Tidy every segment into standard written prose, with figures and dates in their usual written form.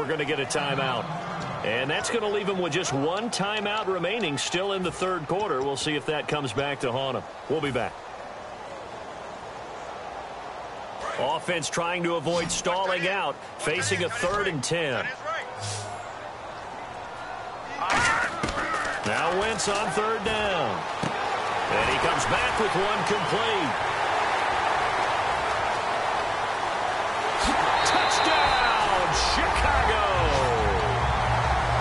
going to get a timeout. And that's going to leave them with just one timeout remaining still in the third quarter. We'll see if that comes back to haunt them. We'll be back. Offense trying to avoid stalling out, facing a 3rd and 10. Now Wentz on 3rd down. And he comes back with one complete. Touchdown, Chicago.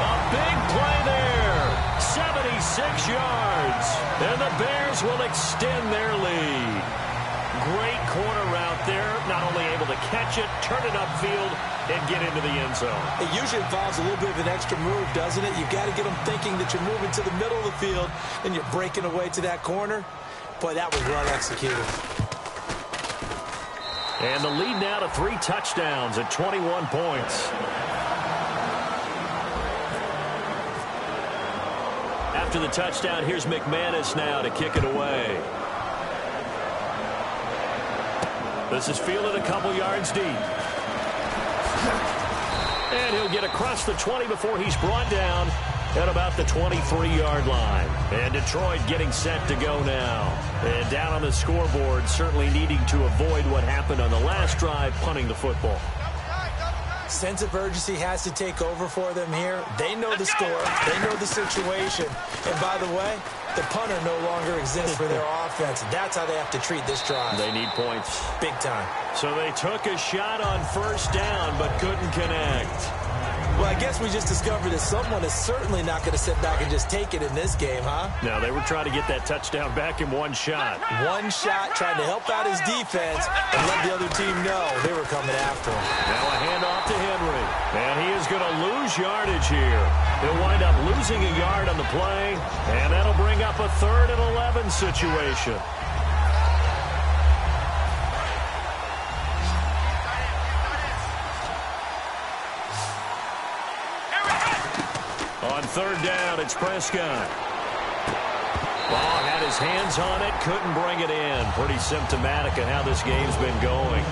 A big play there. 76 yards. And the Bears will extend their lead. Great corner route there. Not only able to catch it, turn it upfield, and get into the end zone. It usually involves a little bit of an extra move, doesn't it? You've got to get them thinking that you're moving to the middle of the field and you're breaking away to that corner. Boy, that was well executed. And the lead now to 3 touchdowns at 21 points. After the touchdown, here's McManus now to kick it away. This is fielded a couple yards deep. And he'll get across the 20 before he's brought down at about the 23-yard line. And Detroit getting set to go now. And down on the scoreboard, certainly needing to avoid what happened on the last drive, punting the football. Sense of urgency has to take over for them here. They know the score. They know the situation. And by the way, the punter no longer exists for their offense. That's how they have to treat this drive. They need points. Big time. So they took a shot on 1st down but couldn't connect. Well, I guess we just discovered that someone is certainly not going to sit back and just take it in this game, huh? No, they were trying to get that touchdown back in one shot. One shot, trying to help out his defense and let the other team know they were coming after him. Now a handoff to Henry. And he is going to lose yardage here. He'll wind up losing a yard on the play, and that'll bring up a 3rd and 11 situation. On 3rd down, it's Prescott. Ball had his hands on it, couldn't bring it in. Pretty symptomatic of how this game's been going.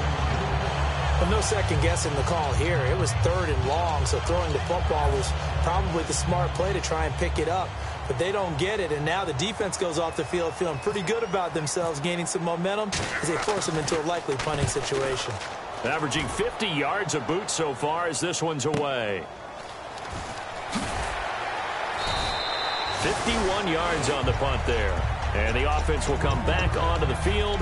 Well, no second guessing the call here. It was 3rd and long, so throwing the football was probably the smart play to try and pick it up. But they don't get it, and now the defense goes off the field feeling pretty good about themselves, gaining some momentum as they force them into a likely punting situation. Averaging 50 yards a boot so far as this one's away. 51 yards on the punt there. And the offense will come back onto the field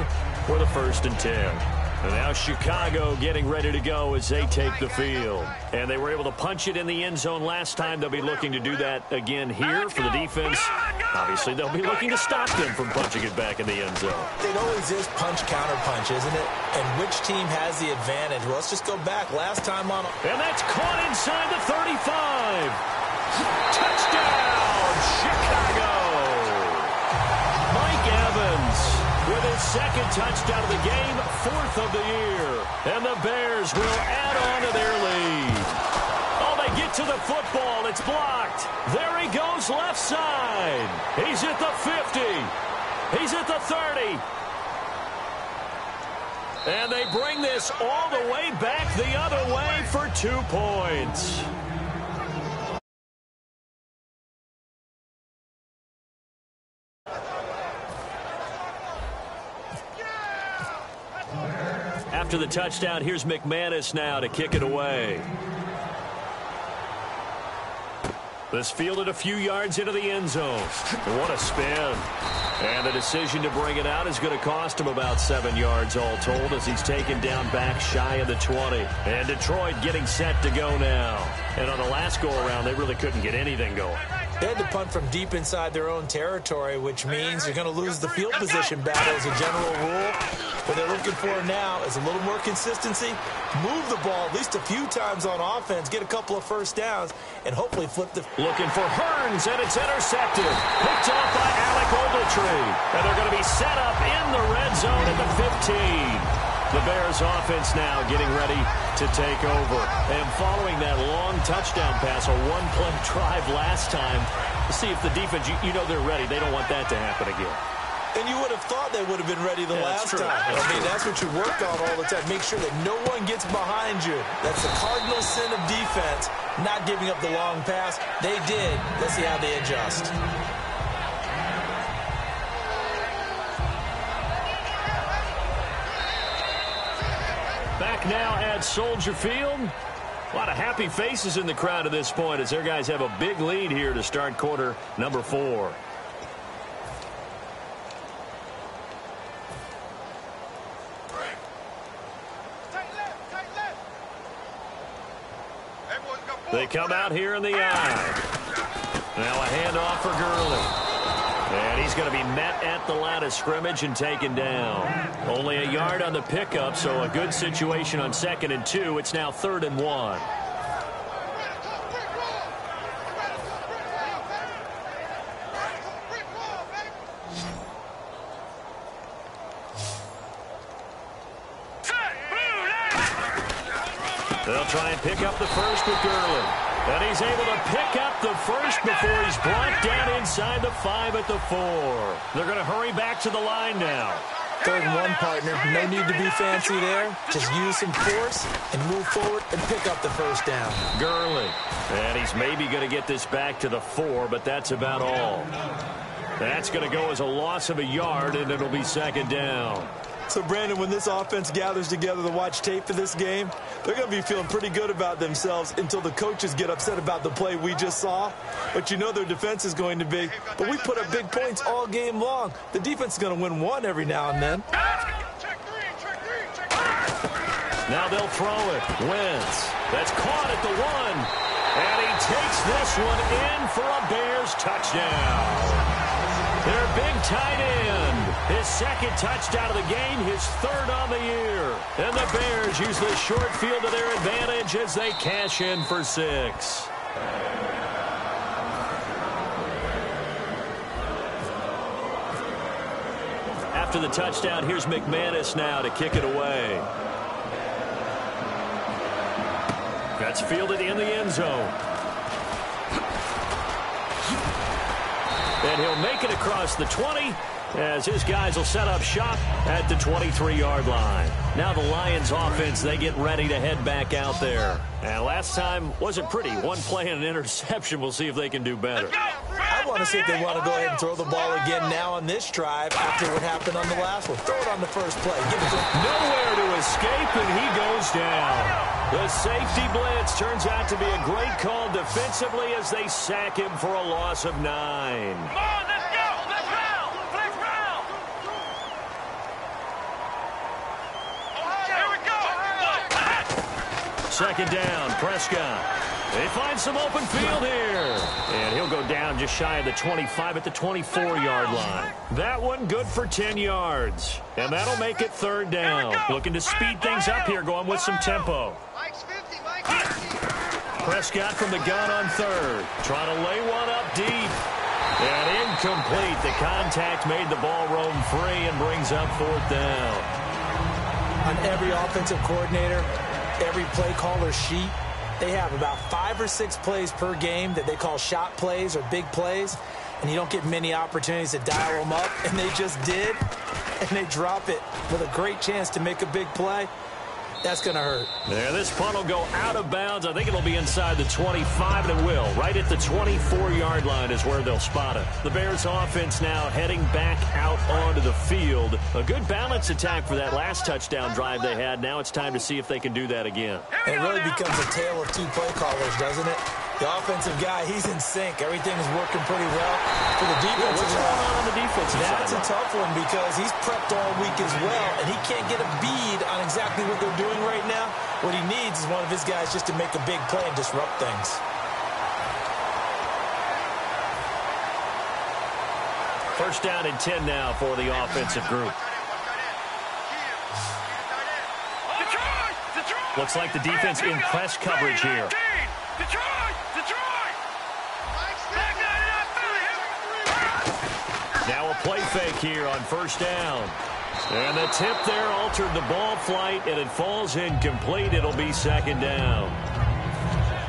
for the 1st and 10. And now Chicago getting ready to go as they take the field. And they were able to punch it in the end zone last time. They'll be looking to do that again here for the defense. Obviously, they'll be looking to stop them from punching it back in the end zone. It always is punch-counter-punch, isn't it? And which team has the advantage? Well, let's just go back. Last time on... And that's caught inside the 35. Touchdown, Chicago. Mike Evans with his 2nd touchdown of the game, 4th of the year. And the Bears will add on to their lead. Oh, they get to the football. It's blocked. There he goes left side. He's at the 50. He's at the 30. And they bring this all the way back the other way for 2 points. After the touchdown, here's McManus now to kick it away. This fielded a few yards into the end zone. What a spin. And the decision to bring it out is going to cost him about 7 yards all told as he's taken down back shy of the 20. And Detroit getting set to go now. And on the last go-around, they really couldn't get anything going. They had to punt from deep inside their own territory, which means you're going to lose the field position battle as a general rule. What they're looking for now is a little more consistency, move the ball at least a few times on offense, get a couple of 1st downs, and hopefully flip the... Looking for Hearns, and it's intercepted. Picked off by Alec Ogletree. And they're going to be set up in the red zone at the 15. The Bears offense now getting ready to take over. And following that long touchdown pass, a one-play drive last time, to see if the defense, you know they're ready. They don't want that to happen again. And you would have thought they would have been ready the last time. I mean, that's what you work on all the time. Make sure that no one gets behind you. That's the cardinal sin of defense, not giving up the long pass. They did. Let's see how they adjust. Back now at Soldier Field. A lot of happy faces in the crowd at this point as their guys have a big lead here to start quarter number 4. They come out here in the eye. Now a handoff for Gurley. And he's going to be met at the line of scrimmage and taken down. Only a yard on the pickup, so a good situation on 2nd and 2. It's now 3rd and 1. They'll try and pick up the first with Gurley. And he's able to pick up the first before he's brought down inside the 5 at the 4. They're going to hurry back to the line now. 3rd and 1, partner. No need to be fancy there. Just use some force and move forward and pick up the first down. Gurley. And he's maybe going to get this back to the 4, but that's about all. That's going to go as a loss of a yard, and it'll be 2nd down. So, Brandon, when this offense gathers together to watch tape for this game, they're going to be feeling pretty good about themselves until the coaches get upset about the play we just saw. But you know their defense is going to be. But we put up big points all game long. The defense is going to win one every now and then. Now they'll throw it. Wentz. That's caught at the 1. And he takes this one in for a Bears touchdown. Their big tight end, his 2nd touchdown of the game, his 3rd on the year. And the Bears use this short field to their advantage as they cash in for 6. After the touchdown, here's McManus now to kick it away. That's fielded in the end zone. And he'll make it across the 20 as his guys will set up shop at the 23-yard line. Now the Lions offense, they get ready to head back out there. And last time wasn't pretty. One play and an interception. We'll see if they can do better. I want to see if they want to go ahead and throw the ball again now on this drive after what happened on the last one. Throw it on the first play. Give it to him. Nowhere to escape, and he goes down. The safety blitz turns out to be a great call defensively as they sack him for a loss of 9. Come on, let's go. Let's round. Let's round. Here we go. 2nd down, Prescott. They find some open field here. And he'll go down just shy of the 25 at the 24-yard line. That one good for 10 yards. And that'll make it 3rd down. Looking to speed things up here, going with some tempo. Prescott from the gun on 3rd. Trying to lay one up deep. And incomplete. The contact made the ball roam free and brings up 4th down. On every offensive coordinator, every play caller sheet, they have about 5 or 6 plays per game that they call shot plays or big plays, and you don't get many opportunities to dial them up, and they just did, and they drop it with a great chance to make a big play. That's going to hurt. Yeah, this punt will go out of bounds. I think it'll be inside the 25, and it will. Right at the 24-yard line is where they'll spot it. The Bears offense now heading back out onto the field. A good balance attack for that last touchdown drive they had. Now it's time to see if they can do that again. It really becomes a tale of 2 play callers, doesn't it? The offensive guy, he's in sync. Everything is working pretty well. For the defensive what's going on the defensive side? That's a tough one because he's prepped all week as well, and he can't get a bead on exactly what they're doing right now. What he needs is one of his guys just to make a big play and disrupt things. First down and 10 now for the offensive group. Looks like the defense in press coverage here. Now a play fake here on 1st down. And the tip there altered the ball flight, and it falls incomplete. It'll be 2nd down.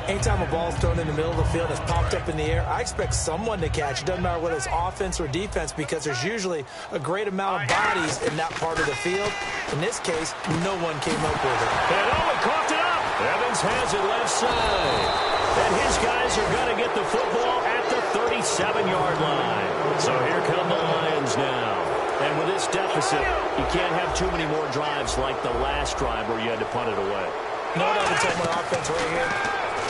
Anytime a ball's thrown in the middle of the field, it's popped up in the air, I expect someone to catch. It doesn't matter whether it's offense or defense, because there's usually a great amount of bodies in that part of the field. In this case, no one came up with it. And he coughed it up. Evans has it left side. And his guys are going to get the football at the 37-yard line. So here come the Lions now. And with this deficit, you can't have too many more drives like the last drive where you had to punt it away. You know what I would tell my offense right here?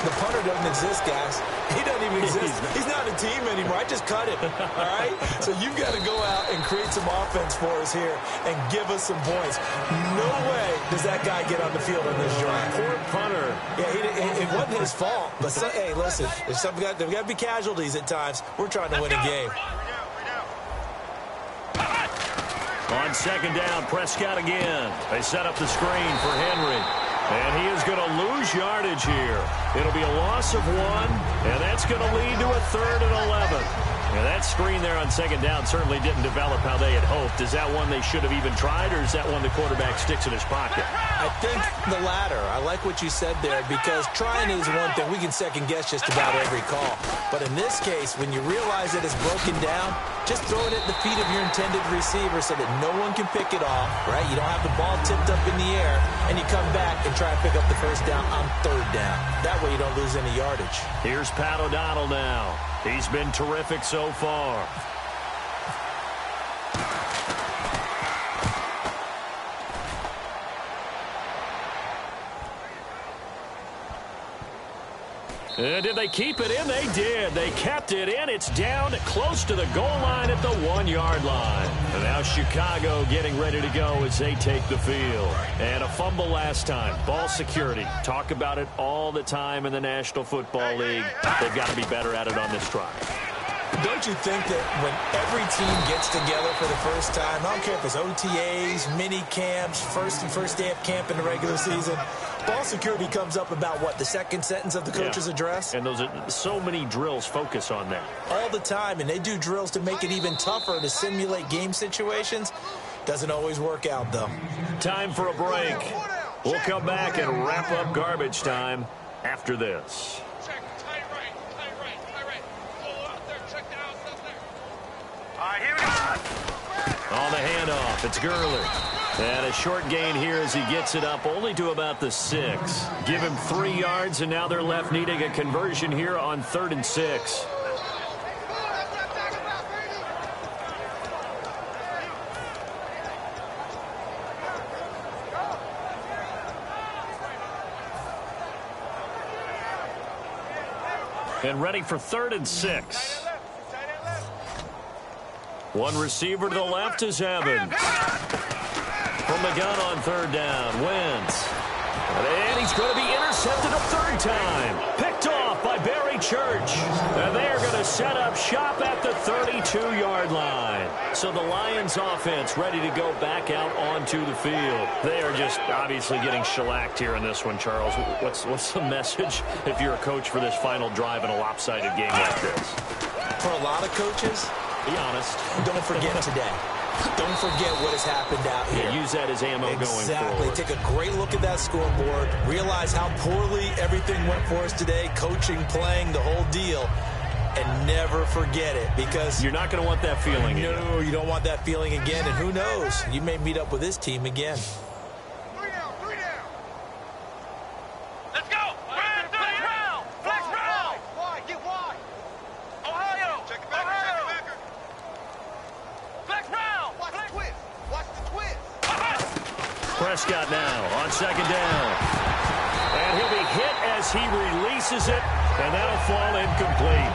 The punter doesn't exist, guys. He doesn't even exist. He's not a team anymore. I just cut him, all right? So you've got to go out and create some offense for us here and give us some points. No way does that guy get on the field on this drive. Poor punter. Yeah, it wasn't his fault. But, hey, listen, there's got to be casualties at times. We're trying to win a game. On second down, Prescott again. They set up the screen for Henry. And he is going to lose yardage here. It'll be a loss of 1, and that's going to lead to a 3rd and 11. And that screen there on second down certainly didn't develop how they had hoped. Is that one they should have even tried, or is that one the quarterback sticks in his pocket? I think the latter. I like what you said there, because trying is one thing. We can second-guess just about every call. But in this case, when you realize that it's broken down, just throw it at the feet of your intended receiver so that no one can pick it off, right? You don't have the ball tipped up in the air, and you come back and try and pick up the first down on 3rd down. That way you don't lose any yardage. Here's Pat O'Donnell now. He's been terrific so far. Did they keep it in? They did. They kept it in. It's down close to the goal line at the 1-yard line. And now Chicago getting ready to go as they take the field. And a fumble last time. Ball security. Talk about it all the time in the National Football League. They've got to be better at it on this drive. Don't you think that when every team gets together for the first time, I don't care if it's OTAs, mini camps, first day of camp in the regular season, ball security comes up about what, the second sentence of the coach's address? And those are so many drills focus on that. All the time, and they do drills to make it even tougher to simulate game situations. Doesn't always work out, though. Time for a break. We'll come back and wrap up garbage time after this. On the handoff, it's Gurley. And a short gain here as he gets it up only to about the 6. Give him 3 yards, and now they're left needing a conversion here on 3rd and 6. And ready for 3rd and 6. One receiver to the left is Evans. From the gun on 3rd down, Wentz. And he's going to be intercepted a 3rd time. Picked off by Barry Church. And they're going to set up shop at the 32-yard line. So the Lions offense ready to go back out onto the field. They are just obviously getting shellacked here in this one, Charles. What's the message if you're a coach for this final drive in a lopsided game like this? For a lot of coaches, be honest. Don't forget today. Don't forget what has happened out here. Yeah, use that as ammo going forward. Exactly. Take a great look at that scoreboard. Realize how poorly everything went for us today. Coaching, playing, the whole deal. And never forget it, because you're not going to want that feeling again. No, you don't want that feeling again. And who knows? You may meet up with this team again. Prescott now on second down. And he'll be hit as he releases it, and that'll fall incomplete.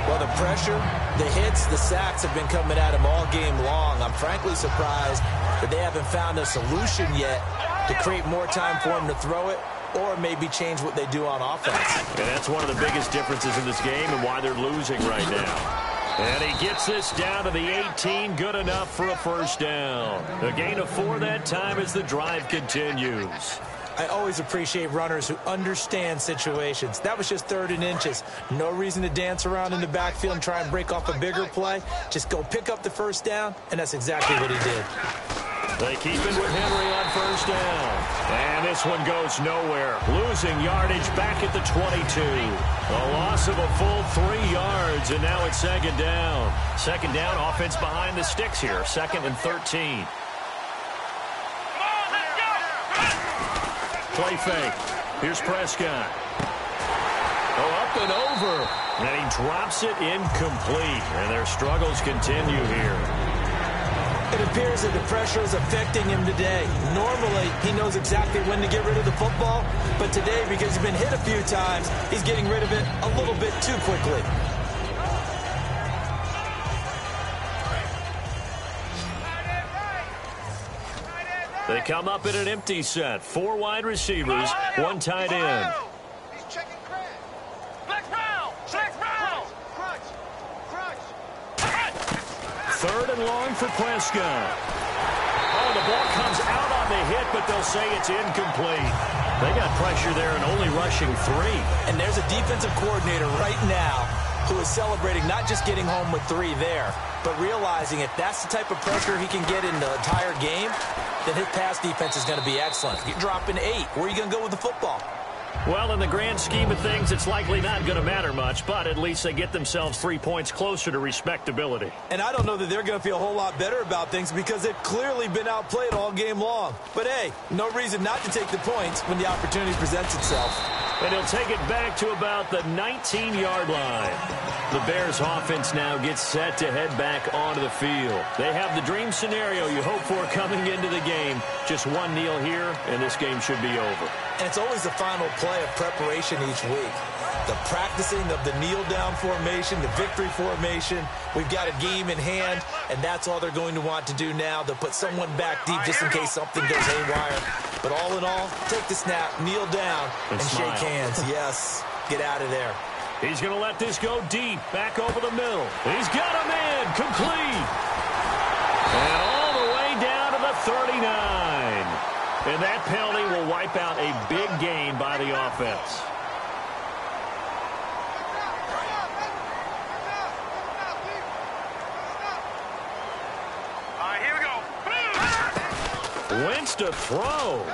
Well, the pressure, the hits, the sacks have been coming at him all game long. I'm frankly surprised that they haven't found a solution yet to create more time for him to throw it, or maybe change what they do on offense. And that's one of the biggest differences in this game and why they're losing right now. And he gets this down to the 18, good enough for a first down. A gain of 4 that time as the drive continues. I always appreciate runners who understand situations. That was just 3rd and inches. No reason to dance around in the backfield and try and break off a bigger play. Just go pick up the first down, and that's exactly what he did. They keep it with Henry on first down. And this one goes nowhere. Losing yardage back at the 22. A loss of a full 3 yards, and now it's second down. Second down, offense behind the sticks here. 2nd and 13. Play fake. Here's Prescott. Oh, up and over. And he drops it incomplete. And their struggles continue here. It appears that the pressure is affecting him today. Normally, he knows exactly when to get rid of the football. But today, because he's been hit a few times, he's getting rid of it a little bit too quickly. They come up in an empty set. 4 wide receivers, 1 tight end. He's checking Craig. Flex round. Flex round. Crunch. 3rd and long for Prescott. Oh, the ball comes out on the hit, but they'll say it's incomplete. They got pressure there and only rushing 3. And there's a defensive coordinator right now who is celebrating not just getting home with 3 there, but realizing if that's the type of pressure he can get in the entire game, then his pass defense is going to be excellent. You're dropping 8. Where are you going to go with the football? Well, in the grand scheme of things, it's likely not going to matter much, but at least they get themselves 3 points closer to respectability. And I don't know that they're going to feel a whole lot better about things because they've clearly been outplayed all game long. But, hey, no reason not to take the points when the opportunity presents itself. And he'll take it back to about the 19-yard line. The Bears offense now gets set to head back onto the field. They have the dream scenario you hope for coming into the game. Just 1 kneel here, and this game should be over. And it's always the final play of preparation each week. The practicing of the kneel-down formation, the victory formation. We've got a game in hand, and that's all they're going to want to do now. They'll put someone back deep just in case something goes haywire. But all in all, take the snap, kneel down, and shake hands. Yes, get out of there. He's going to let this go deep, back over the middle. He's got him in, complete. And all the way down to the 39. And that penalty will wipe out a big gain by the offense. All right, here we go. Wentz to throw.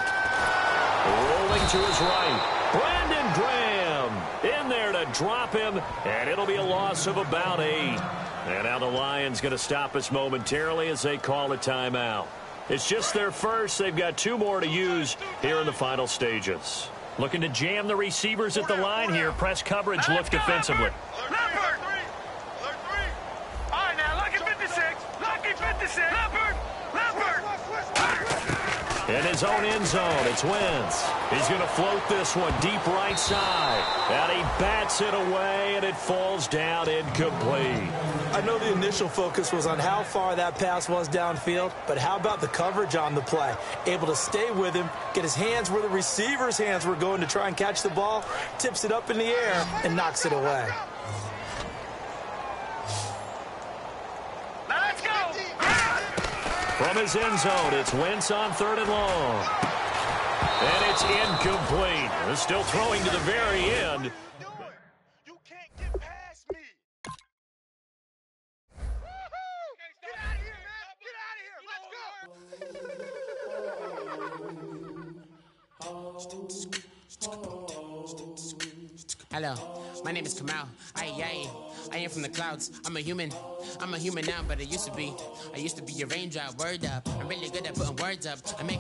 Rolling to his right. Brandon Graham in there to drop him, and it'll be a loss of about 8. And now the Lions going to stop us momentarily as they call a timeout. It's just their first. They've got 2 more to use here in the final stages. Looking to jam the receivers at the line here. Press coverage look defensively. Alert 3. All right, now, lucky 56. Lucky 56. Leopard. In his own end zone, it's Wentz. He's going to float this one deep right side. And he bats it away, and it falls down incomplete. I know the initial focus was on how far that pass was downfield, but how about the coverage on the play? Able to stay with him, get his hands where the receiver's hands were going to try and catch the ball, tips it up in the air, and knocks it away. Let's go. From his end zone, it's Wentz on 3rd and long. And it's incomplete. They're still throwing to the very end. You can't get past me. Get out of here, man. Get out of here. Let's go. Hello, my name is Kamal. I am from the clouds. I'm a human now, but I used to be a raindrop. Word up, I'm really good at putting words up. I make